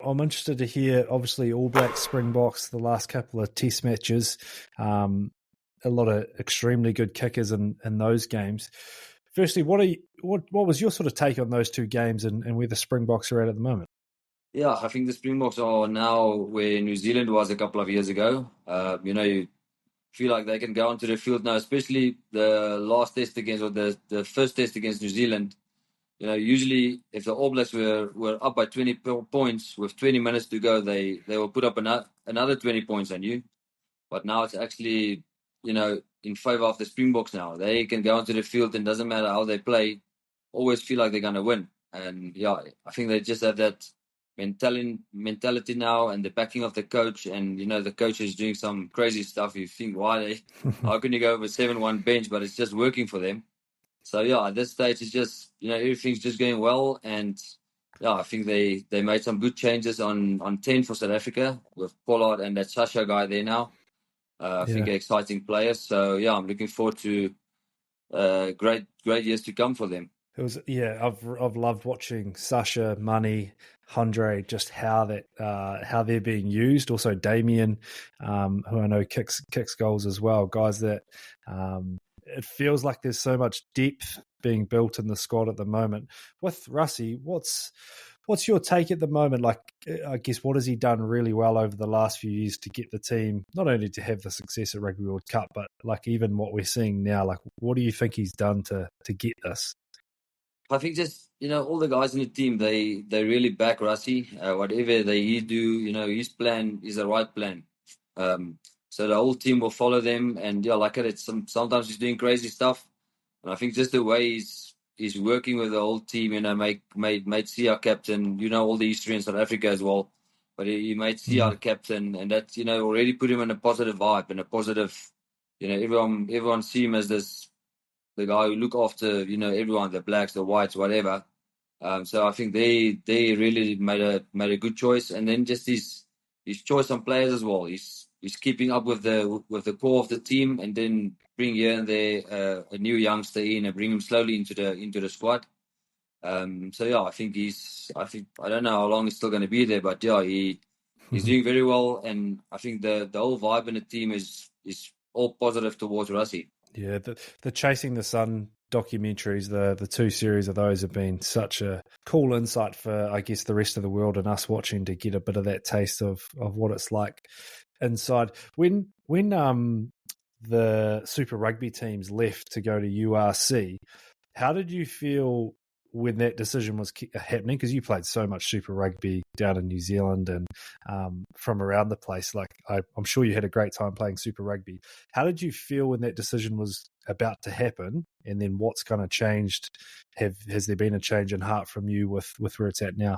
I'm interested to hear, obviously, All Blacks, Springboks, the last couple of test matches, a lot of extremely good kickers in those games. Firstly, what was your sort of take on those two games and where the Springboks are at the moment? Yeah, I think the Springboks are now where New Zealand was a couple of years ago. You feel like they can go onto the field now, especially the last test against, or the first test against New Zealand. Usually if the All Blacks were up by 20 points with 20 minutes to go, they will put up another 20 points on you. But now it's actually, in favor of the Springboks now. They can go onto the field and doesn't matter how they play, always feel like they're going to win. And yeah, I think they just have that mentality now, and the backing of the coach. And, the coach is doing some crazy stuff. You think, how can you go with 7-1 bench? But it's just working for them. So yeah, at this stage, it's just, everything's just going well. And yeah, I think they made some good changes on 10 for South Africa with Pollard and that Sasha guy there now. I think exciting players. So yeah, I'm looking forward to great years to come for them. It was, I've loved watching Sasha, Money, Andre, just how they're being used. Also Damien, who I know kicks goals as well. Guys that it feels like there's so much depth being built in the squad at the moment. With Rassie, what's your take at the moment? Like, I guess, what has he done really well over the last few years to get the team not only to have the success at Rugby World Cup, but like even what we're seeing now? Like, what do you think he's done to get this? I think just, all the guys in the team, they really back Rassie. Whatever he do, his plan is the right plan. So the whole team will follow them. And yeah, like it, sometimes he's doing crazy stuff. And I think just the way he's working with the whole team, made Sia captain, all the history in South Africa as well. But he made Sia captain, and that, already put him in a positive vibe and a positive, everyone see him as the guy who look after, everyone, the blacks, the whites, whatever. So I think they really made a good choice. And then just his choice on players as well. He's keeping up with the core of the team, and then bring here and there a new youngster in and bring him slowly into the squad. So yeah, I think I don't know how long he's still going to be there, but yeah, he's doing very well, and I think the whole vibe in the team is all positive towards Rassie. Yeah, the Chasing the Sun documentaries, the two series of those have been such a cool insight for, I guess, the rest of the world and us watching to get a bit of that taste of what it's like inside. When the Super Rugby teams left to go to URC, how did you feel when that decision was happening? Because you played so much Super Rugby down in New Zealand and from around the place. Like, I'm sure you had a great time playing Super Rugby. How did you feel when that decision was about to happen? And then what's kind of changed? Has there been a change in heart from you with where it's at now?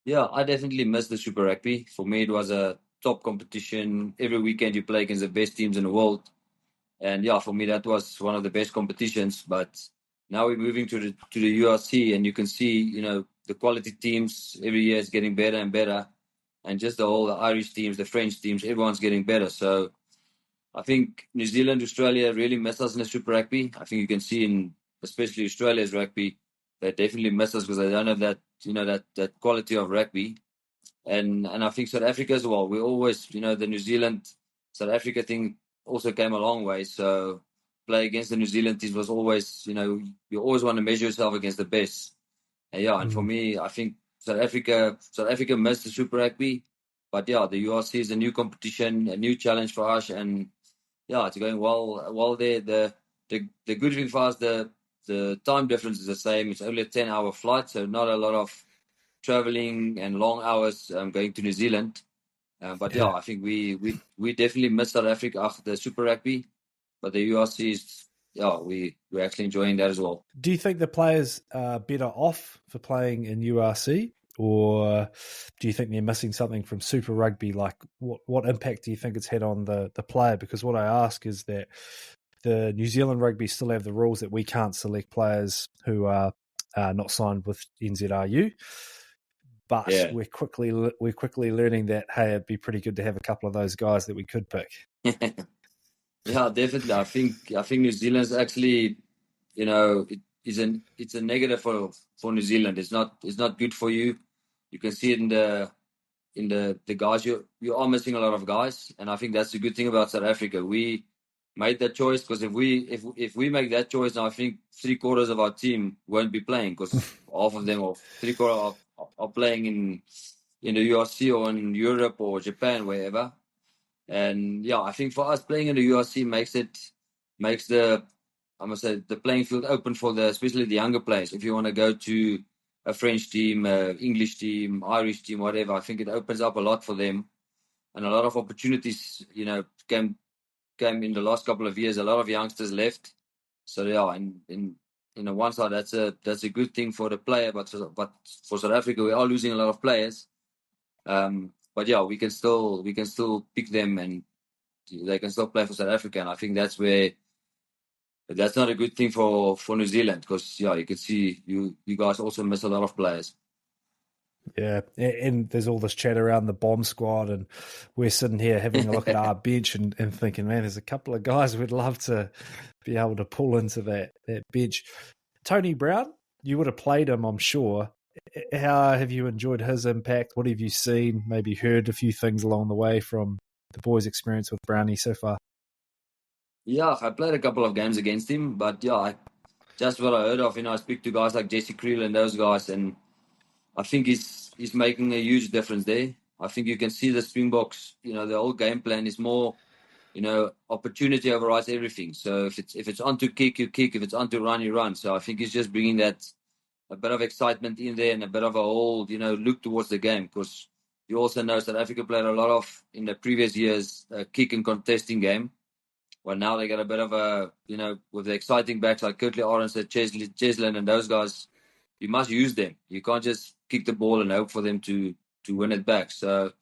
Yeah, I definitely miss the Super Rugby. For me, it was a top competition. Every weekend you play against the best teams in the world. And yeah, for me, that was one of the best competitions. But now we're moving to the URC, and you can see, the quality teams every year is getting better and better. And just the Irish teams, the French teams, everyone's getting better. So I think New Zealand, Australia really miss us in the Super Rugby. I think you can see in especially Australia's rugby, they definitely miss us because they don't have that, that quality of rugby. And I think South Africa as well. We always, the New Zealand, South Africa thing also came a long way. So play against the New Zealand teams was always, you always want to measure yourself against the best. And yeah, and for me, I think South Africa missed the Super Rugby. But yeah, the URC is a new competition, a new challenge for us. And yeah, it's going well there. The good thing for us, the time difference is the same. It's only a 10-hour flight, so not a lot of traveling and long hours going to New Zealand. But yeah, I think we definitely miss South Africa after the Super Rugby. But the URC is, we're actually enjoying that as well. Do you think the players are better off for playing in URC? Or do you think they're missing something from Super Rugby? Like, what impact do you think it's had on the player? Because what I ask is that the New Zealand Rugby still have the rules that we can't select players who are not signed with NZRU. But we're quickly learning that, hey, it'd be pretty good to have a couple of those guys that we could pick. Yeah, definitely. I think New Zealand's actually, it's a negative for New Zealand. It's not good for you. You can see it in the in the guys, you are missing a lot of guys, and I think that's the good thing about South Africa. We made that choice because if we make that choice now, I think 3/4 of our team won't be playing because half of them or 3/4 are playing in the URC or in Europe or Japan, wherever. And yeah, I think for us playing in the URC makes the I must say the playing field open for especially the younger players. If you want to go to a French team, English team, Irish team, whatever, I think it opens up a lot for them, and a lot of opportunities, came in the last couple of years. A lot of youngsters left, so yeah, in the one side that's a good thing for the player, but for South Africa we are losing a lot of players. But yeah, we can still pick them, and they can still play for South Africa. And I think that's not a good thing for New Zealand, because yeah, you can see you guys also miss a lot of players. Yeah, and there's all this chat around the bomb squad, and we're sitting here having a look at our bench and thinking, man, there's a couple of guys we'd love to be able to pull into that bench. Tony Brown, you would have played him, I'm sure. How have you enjoyed his impact? What have you seen? Maybe heard a few things along the way from the boys' experience with Brownie so far? Yeah, I played a couple of games against him, but yeah, just what I heard of, I speak to guys like Jesse Creel and those guys, and I think he's making a huge difference there. I think you can see the Springboks, the whole game plan is more, opportunity overrides everything. So if it's on to kick, you kick. If it's on to run, you run. So I think he's just bringing that a bit of excitement in there and a bit of a whole, look towards the game, because you also know South Africa played a lot of, in the previous years, kick and contesting game. Well, now they got a bit of a, with the exciting backs like Kirtley Arendse, Cheslin, and those guys, you must use them. You can't just kick the ball and hope for them to win it back. So,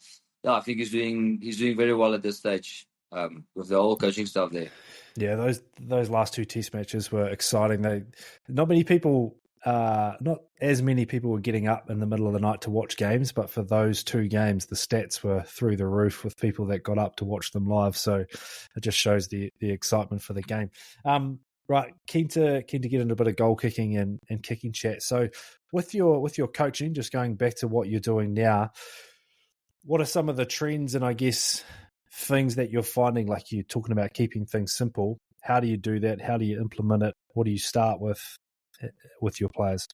yeah, I think he's doing very well at this stage, with the whole coaching staff there. Yeah, those last two test matches were exciting. Not as many people were getting up in the middle of the night to watch games, but for those two games, the stats were through the roof with people that got up to watch them live. So it just shows the excitement for the game. Right, keen to get into a bit of goal kicking and kicking chat. So with your coaching, just going back to what you're doing now, what are some of the trends and I guess things that you're finding? Like you're talking about keeping things simple. How do you do that? How do you implement it? What do you start with your players?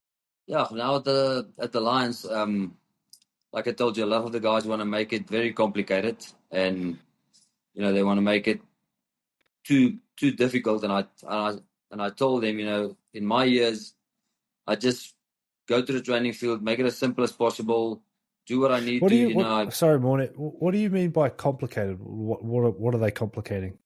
Yeah, now at the Lions, like I told you, a lot of the guys want to make it very complicated, and they want to make it too difficult. And I told them, in my years, I just go to the training field, make it as simple as possible, do what I need to. Sorry, Morne. What do you mean by complicated? What are they complicating?